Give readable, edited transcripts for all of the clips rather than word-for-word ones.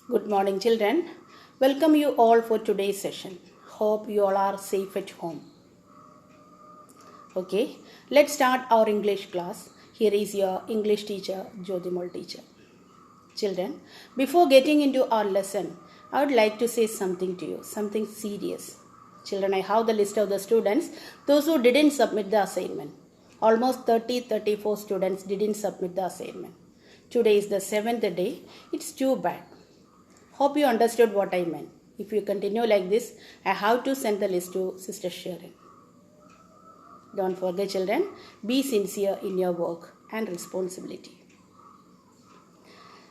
Good morning, children. Welcome you all for today's session. Hope you all are safe at home. Okay, let's start our English class. Here is your English teacher, Jyotimal teacher. Children, before getting into our lesson, I would like to say something to you, something serious. Children, I have the list of the students, those who didn't submit the assignment. Almost 34 students didn't submit the assignment. Today is the 7th day. It's too bad. Hope you understood what I meant. If you continue like this, I have to send the list to Sister Sharon. Don't forget, children, be sincere in your work and responsibility.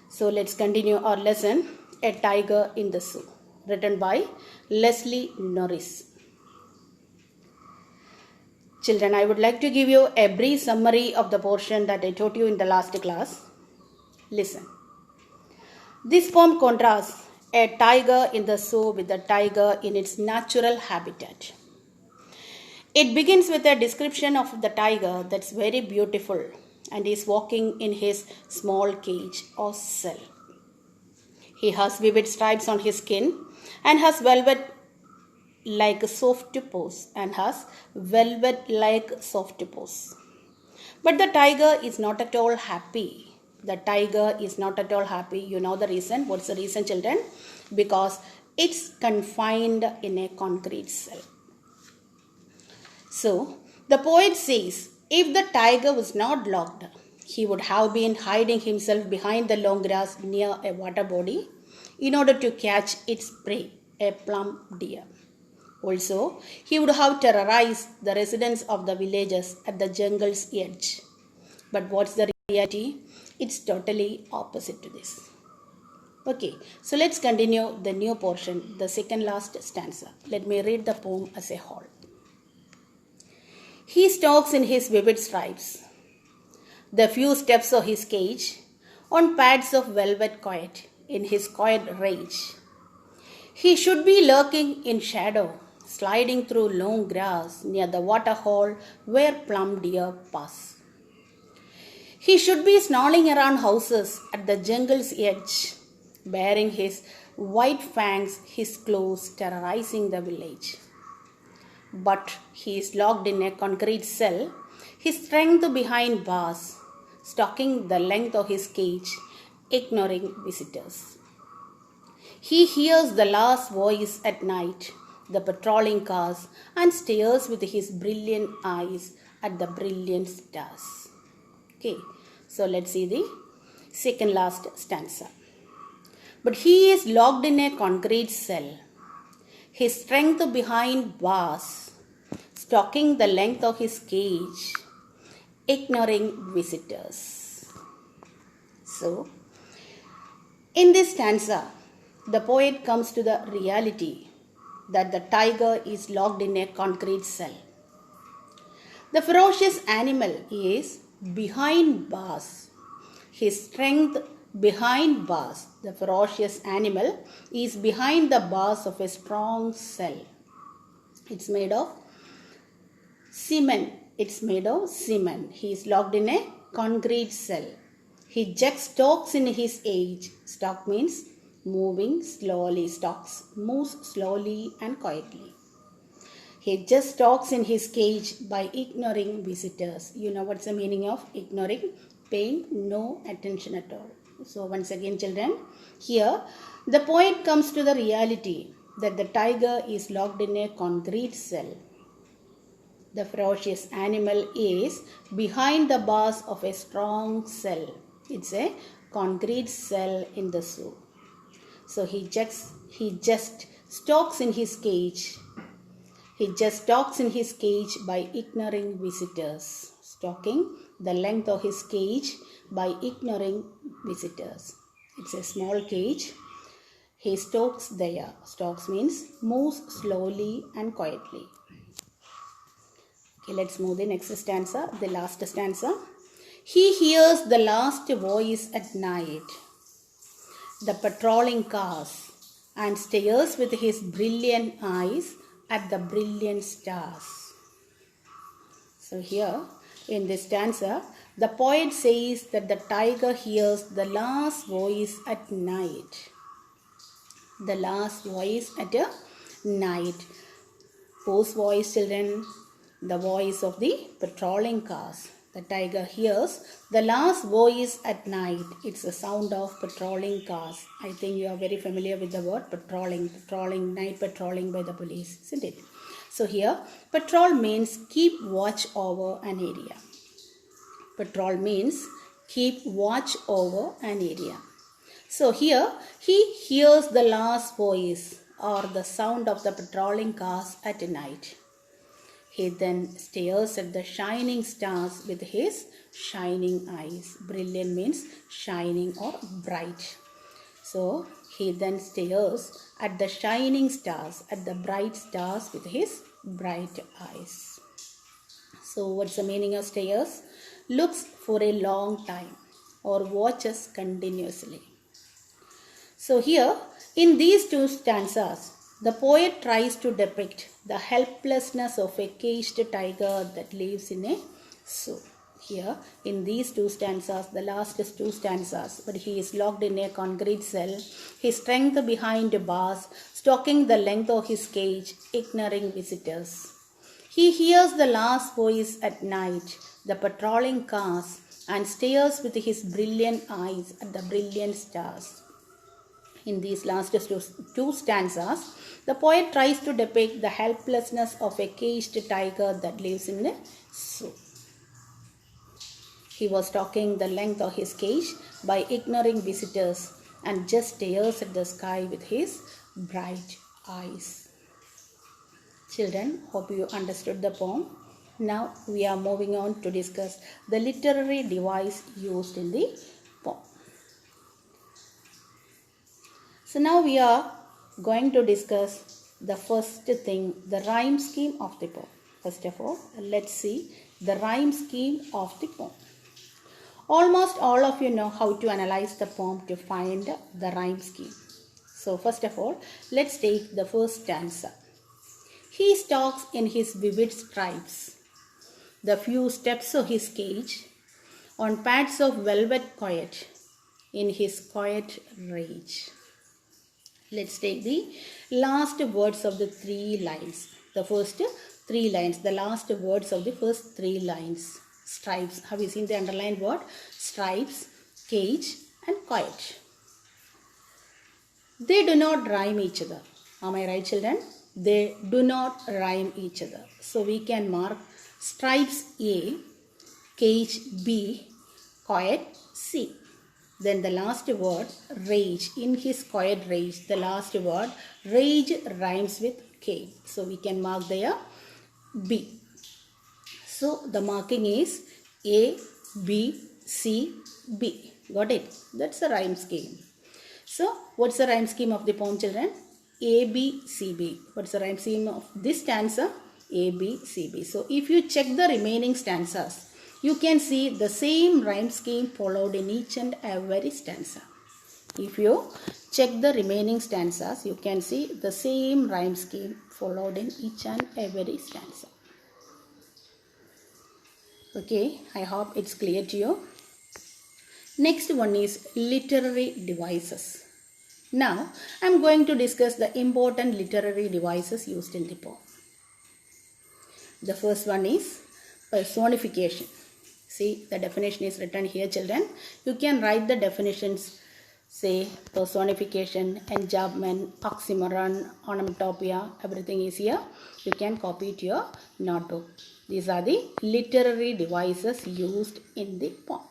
So let's continue our lesson, A Tiger in the Zoo, written by Leslie Norris. Children, I would like to give you a brief summary of the portion that I taught you in the last class. Listen. This poem contrasts a tiger in the zoo with a tiger in its natural habitat. It begins with a description of the tiger that's very beautiful and is walking in his small cage or cell. He has vivid stripes on his skin and has velvet-like soft paws But the tiger is not at all happy. The tiger is not at all happy. You know the reason. What's the reason, children? Because it's confined in a concrete cell. So, the poet says, if the tiger was not locked, he would have been hiding himself behind the long grass near a water body in order to catch its prey, a plump deer. Also, he would have terrorized the residents of the villages at the jungle's edge. But what's the reality? It's totally opposite to this. Okay, so let's continue the new portion, the second last stanza. Let me read the poem as a whole. He stalks in his vivid stripes, the few steps of his cage, on pads of velvet quiet, in his quiet rage. He should be lurking in shadow, sliding through long grass near the waterhole where plum deer pass. He should be snarling around houses at the jungle's edge, baring his white fangs, his claws terrorizing the village. But he is locked in a concrete cell, his strength behind bars, stalking the length of his cage, ignoring visitors. He hears the last voice at night, the patrolling cars, and stares with his brilliant eyes at the brilliant stars. Okay, so let's see the second last stanza. But he is locked in a concrete cell, his strength behind bars, stalking the length of his cage, ignoring visitors. So, in this stanza, the poet comes to the reality that the tiger is locked in a concrete cell. The ferocious animal is behind bars. His strength behind bars. The ferocious animal is behind the bars of a strong cell. It's made of cement. He is locked in a concrete cell. He just stalks in his cage. Stalk means moving slowly. Stalks moves slowly and quietly. He just stalks in his cage by ignoring visitors. You know what's the meaning of ignoring? Paying no attention at all. So once again, children, here the poet comes to the reality that the tiger is locked in a concrete cell. The ferocious animal is behind the bars of a strong cell. It's a concrete cell in the zoo. So he just stalks in his cage. He just stalks in his cage by ignoring visitors. Stalking the length of his cage by ignoring visitors. It's a small cage. He stalks there. Stalks means moves slowly and quietly. Okay, let's move the next stanza, the last stanza. He hears the last voice at night, the patrolling cars, and stares with his brilliant eyes at the brilliant stars. So here in this stanza, the poet says that the tiger hears the last voice at night. The last voice at a night. Whose voice, children? The voice of the patrolling cars. The tiger hears the last voice at night. It's the sound of patrolling cars. I think you are very familiar with the word patrolling. Patrolling, night patrolling by the police, isn't it? So here, patrol means keep watch over an area. Patrol means keep watch over an area. So here, he hears the last voice or the sound of the patrolling cars at night. He then stares at the shining stars with his shining eyes. Brilliant means shining or bright. So he then stares at the shining stars, at the bright stars with his bright eyes. So what's the meaning of stares? Looks for a long time or watches continuously. So here, in these two stanzas, the poet tries to depict the helplessness of a caged tiger that lives in a zoo. Here, in these two stanzas, the last two stanzas, but he is locked in a concrete cell, his strength behind bars, stalking the length of his cage, ignoring visitors. He hears the last voice at night, the patrolling cars, and stares with his brilliant eyes at the brilliant stars. In these last two stanzas, the poet tries to depict the helplessness of a caged tiger that lives in a zoo. He was stalking the length of his cage by ignoring visitors and just stares at the sky with his bright eyes. Children, hope you understood the poem. Now we are moving on to discuss the literary device used in the poem. So now we are going to discuss the first thing, the rhyme scheme of the poem. First of all, let's see the rhyme scheme of the poem. Almost all of you know how to analyze the poem to find the rhyme scheme. So first of all, let's take the first stanza. He stalks in his vivid stripes, the few steps of his cage, on pads of velvet quiet, in his quiet rage. Let's take the last words of the three lines. The first three lines, the last words of the first three lines. Stripes. Have you seen the underlined word? Stripes, cage and quiet. They do not rhyme each other. Am I right, children? They do not rhyme each other. So we can mark stripes A, cage B, quiet C. Then the last word, rage. In his quiet rage, the last word, rage rhymes with cage. So we can mark there B. So the marking is A, B, C, B. Got it? That's the rhyme scheme. So what's the rhyme scheme of the poem, children? A, B, C, B. What's the rhyme scheme of this stanza? A, B, C, B. So if you check the remaining stanzas, you can see the same rhyme scheme followed in each and every stanza. If you check the remaining stanzas, you can see the same rhyme scheme followed in each and every stanza. Okay, I hope it's clear to you. Next one is literary devices. Now, I am going to discuss the important literary devices used in the poem. The first one is personification. See, the definition is written here, children. You can write the definitions, say personification, enjambment, oxymoron, onomatopoeia, everything is here. You can copy it to your notebook. These are the literary devices used in the poem.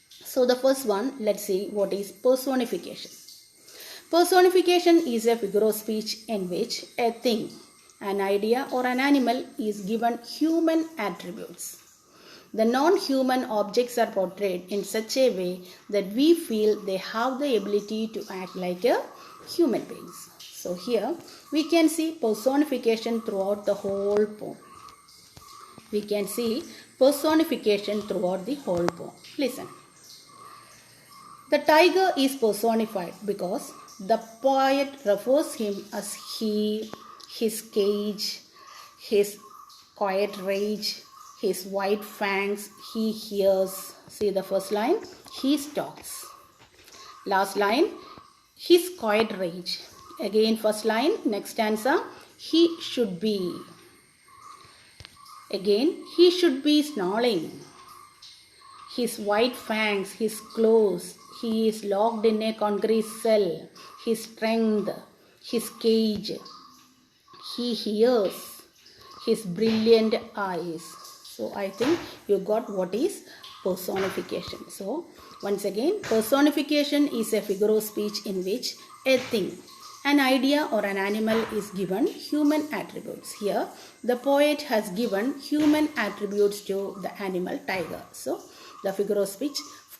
So the first one, let's see what is personification. Personification is a figure of speech in which a thing, an idea or an animal is given human attributes. The non-human objects are portrayed in such a way that we feel they have the ability to act like a human beings. So here we can see personification throughout the whole poem. We can see personification throughout the whole poem. Listen. The tiger is personified because the poet refers him as he, his cage, his quiet rage, his white fangs, he hears. See the first line, he stalks. Last line, his quiet rage. Again, first line, next stanza, he should be. Again, he should be snarling. His white fangs, his claws, he is locked in a concrete cell. His strength, his cage, he hears, his brilliant eyes. So I think you got what is personification. So once again, personification is a figure of speech in which a thing, an idea or an animal is given human attributes. Here the poet has given human attributes to the animal tiger. So the figure of speech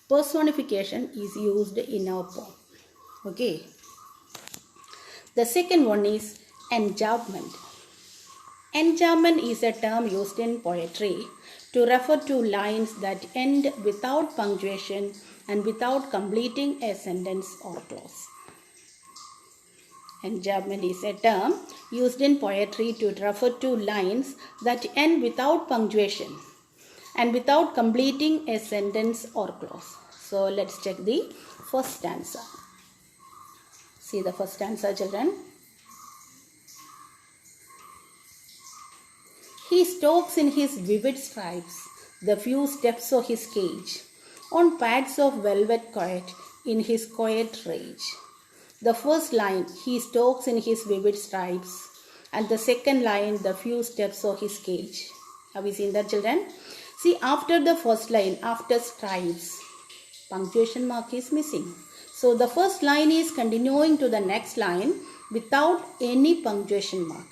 personification is used in our poem. Okay. The second one is enjambment. Enjambment is a term used in poetry to refer to lines that end without punctuation and without completing a sentence or clause. Enjambment is a term used in poetry to refer to lines that end without punctuation and without completing a sentence or clause. So let's check the first stanza. See the first stanza, children. He stalks in his vivid stripes the few steps of his cage, on pads of velvet quiet in his quiet rage. The first line, he stalks in his vivid stripes, and the second line, the few steps of his cage. Have you seen that, children? See, after the first line, after stripes, punctuation mark is missing. So the first line is continuing to the next line without any punctuation mark.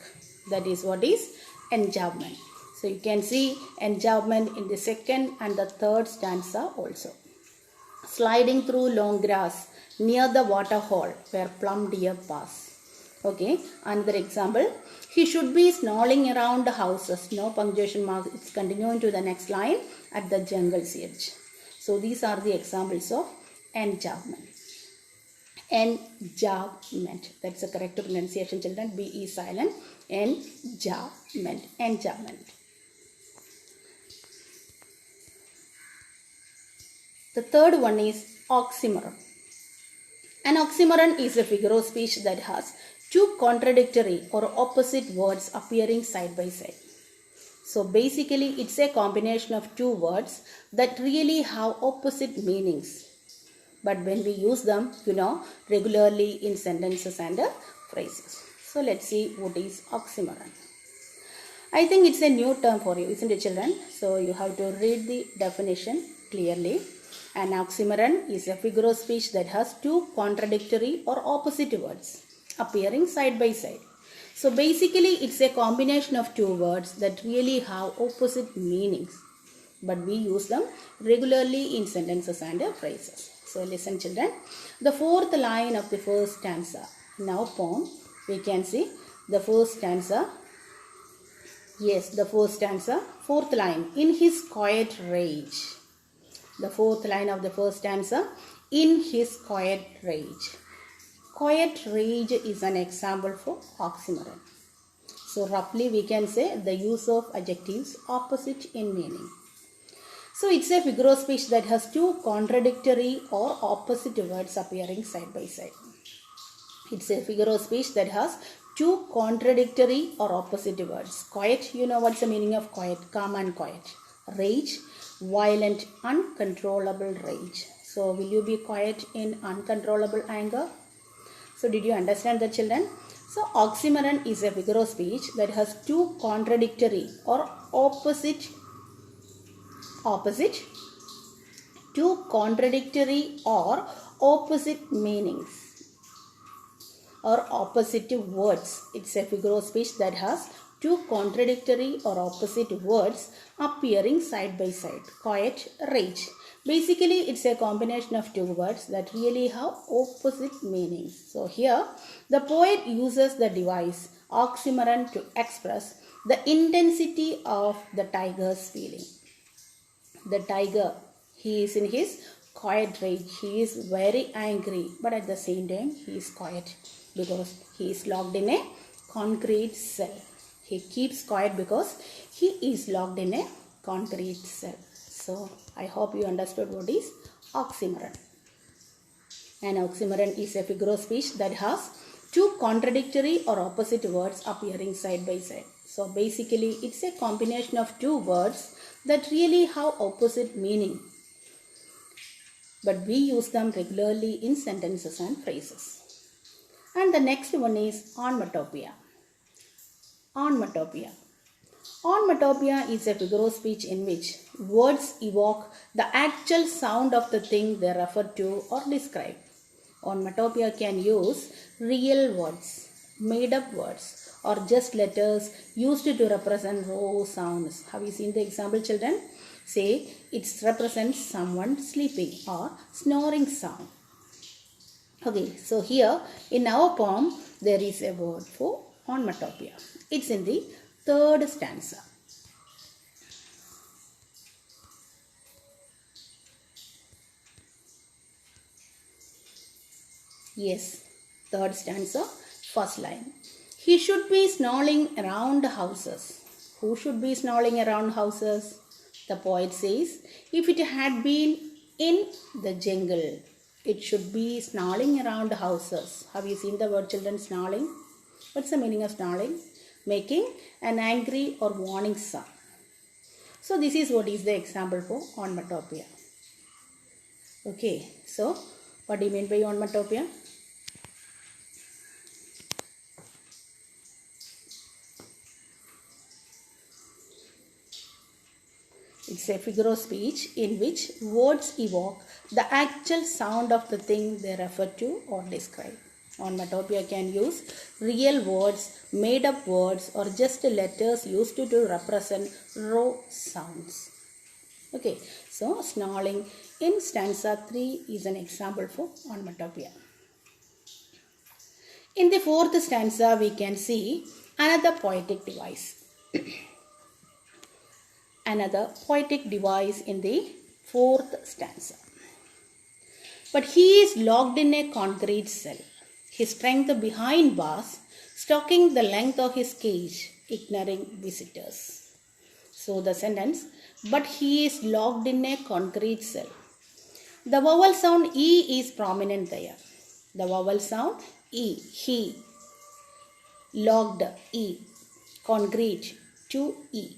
That is what is enjambment. So you can see enjambment in the second and the third stanza also. Sliding through long grass near the water hole where plump deer pass. Okay, another example. He should be snarling around the houses. No punctuation mark. It's continuing to the next line at the jungle's edge. So these are the examples of enjambment. Enjambment. That's the correct pronunciation, children. B is silent. Enjambment. Enjambment. The third one is oxymoron. An oxymoron is a figure of speech that has two contradictory or opposite words appearing side by side. So basically it's a combination of two words that really have opposite meanings. But when we use them, regularly in sentences and phrases. So let's see what is oxymoron. I think it's a new term for you, isn't it, children? So you have to read the definition clearly. An oxymoron is a figure of speech that has two contradictory or opposite words appearing side by side. So basically it's a combination of two words that really have opposite meanings. But we use them regularly in sentences and phrases. So listen, children. The fourth line of the first stanza. Now poem, we can see the first stanza. Yes, the first stanza. Fourth line. In his quiet rage. The fourth line of the first stanza. In his quiet rage. Quiet rage is an example for oxymoron. So roughly we can say the use of adjectives opposite in meaning. So it's a figure of speech that has two contradictory or opposite words appearing side by side. It's a figure of speech that has two contradictory or opposite words. Quiet, you know what's the meaning of quiet? Calm and quiet. Rage, violent, uncontrollable rage. So will you be quiet in uncontrollable anger? So did you understand that, children? So oxymoron is a figure of speech that has two contradictory or two contradictory or opposite meanings or opposite words. It's a figure of speech that has two contradictory or opposite words appearing side by side. Quiet, rage. Basically, it's a combination of two words that really have opposite meanings. So here, the poet uses the device oxymoron to express the intensity of the tiger's feeling. The tiger, he is in his quiet rage. He is very angry, but at the same time, he is quiet because he is locked in a concrete cell. He keeps quiet because he is locked in a concrete cell. So I hope you understood what is oxymoron. An oxymoron is a figure of speech that has two contradictory or opposite words appearing side by side. So basically it's a combination of two words that really have opposite meaning, but we use them regularly in sentences and phrases. And the next one is onomatopoeia. Onomatopoeia. Onomatopoeia is a figure of speech in which words evoke the actual sound of the thing they refer to or describe. Onomatopoeia can use real words, made up words, or just letters used to represent raw sounds. Have you seen the example, children? Say it represents someone sleeping or snoring sound. Okay, so here in our poem there is a word for onomatopoeia. It's in the third stanza. Yes, third stanza, first line. He should be snarling around houses. Who should be snarling around houses? The poet says, if it had been in the jungle, it should be snarling around houses. Have you seen the word, children, snarling? What's the meaning of snarling? Making an angry or warning sound. So this is what is the example for onomatopoeia. Okay, so what do you mean by onomatopoeia? It's a figure of speech in which words evoke the actual sound of the thing they refer to or describe. Onomatopoeia can use real words, made up words, or just letters used to represent raw sounds. Okay, so snarling in stanza 3 is an example for onomatopoeia. In the fourth stanza, we can see another poetic device. Another poetic device in the fourth stanza. But he is locked in a concrete cell, his strength behind bars, stalking the length of his cage, ignoring visitors. So the sentence, but he is locked in a concrete cell. The vowel sound E is prominent there. The vowel sound E, he, locked E, concrete, 2E.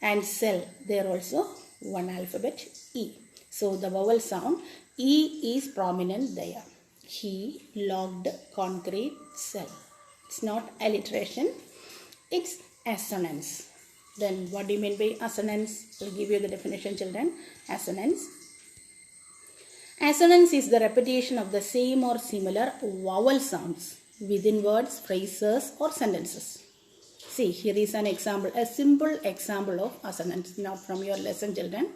And cell, there also one alphabet E. So the vowel sound E is prominent there. He locked concrete cell. It's not alliteration, it's assonance. Then what do you mean by assonance? I'll give you the definition, children. Assonance. Assonance is the repetition of the same or similar vowel sounds within words, phrases, or sentences. See, here is an example, a simple example of assonance, not from your lesson, children.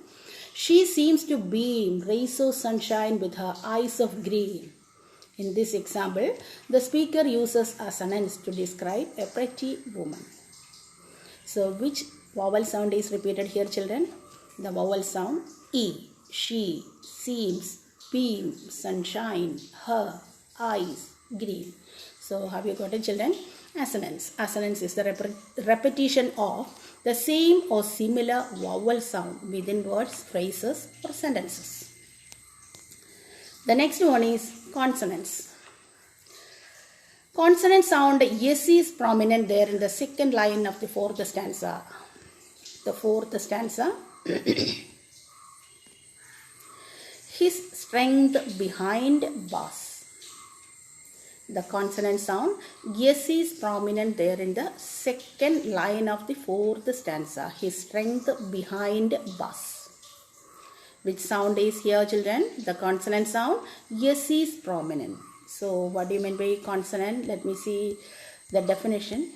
She seems to beam rays of sunshine with her eyes of green. In this example, the speaker uses assonance to describe a pretty woman. So, which vowel sound is repeated here, children? The vowel sound E. She, seems, beam, sunshine, her, eyes, green. So, have you got it, children? Assonance. Assonance is the repetition of the same or similar vowel sound within words, phrases, or sentences. The next one is consonants. Consonant sound S is prominent there in the second line of the fourth stanza. The fourth stanza. His strength behind bars. The consonant sound S is prominent there in the second line of the fourth stanza. His strength behind bars. Which sound is here, children? The consonant sound S is prominent. So what do you mean by consonant? Let me see the definition.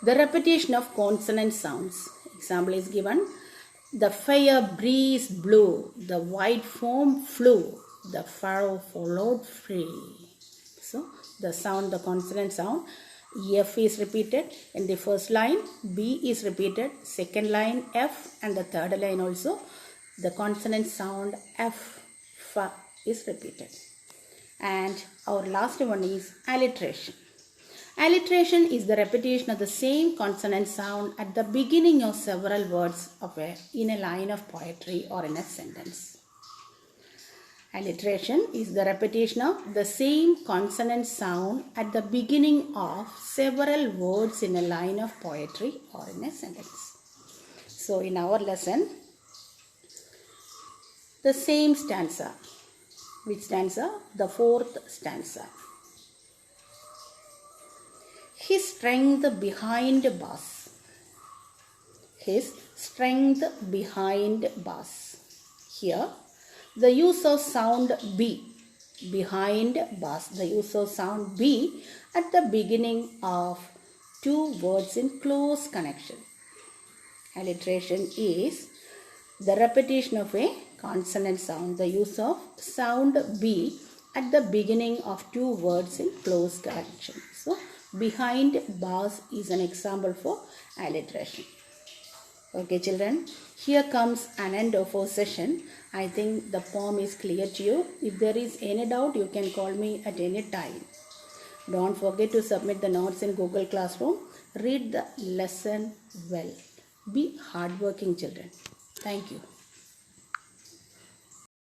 The repetition of consonant sounds. Example is given. The fair breeze blew, the white foam flew, the furrow followed free. So the sound, the consonant sound, F is repeated in the first line, B is repeated, second line F, and the third line also the consonant sound F is repeated. And our last one is alliteration. Alliteration is the repetition of the same consonant sound at the beginning of several words in a line of poetry or in a sentence. Alliteration is the repetition of the same consonant sound at the beginning of several words in a line of poetry or in a sentence. So in our lesson, the same stanza. Which stanza? The fourth stanza. His strength behind bars. His strength behind bars. Here, the use of sound B behind bars. The use of sound B at the beginning of two words in close connection. Alliteration is the repetition of a consonant sound. The use of sound B at the beginning of two words in close connection. So, behind bars is an example for alliteration. Okay children, here comes an end of our session. I think the poem is clear to you. If there is any doubt, you can call me at any time. Don't forget to submit the notes in Google Classroom. Read the lesson well. Be hardworking children. Thank you.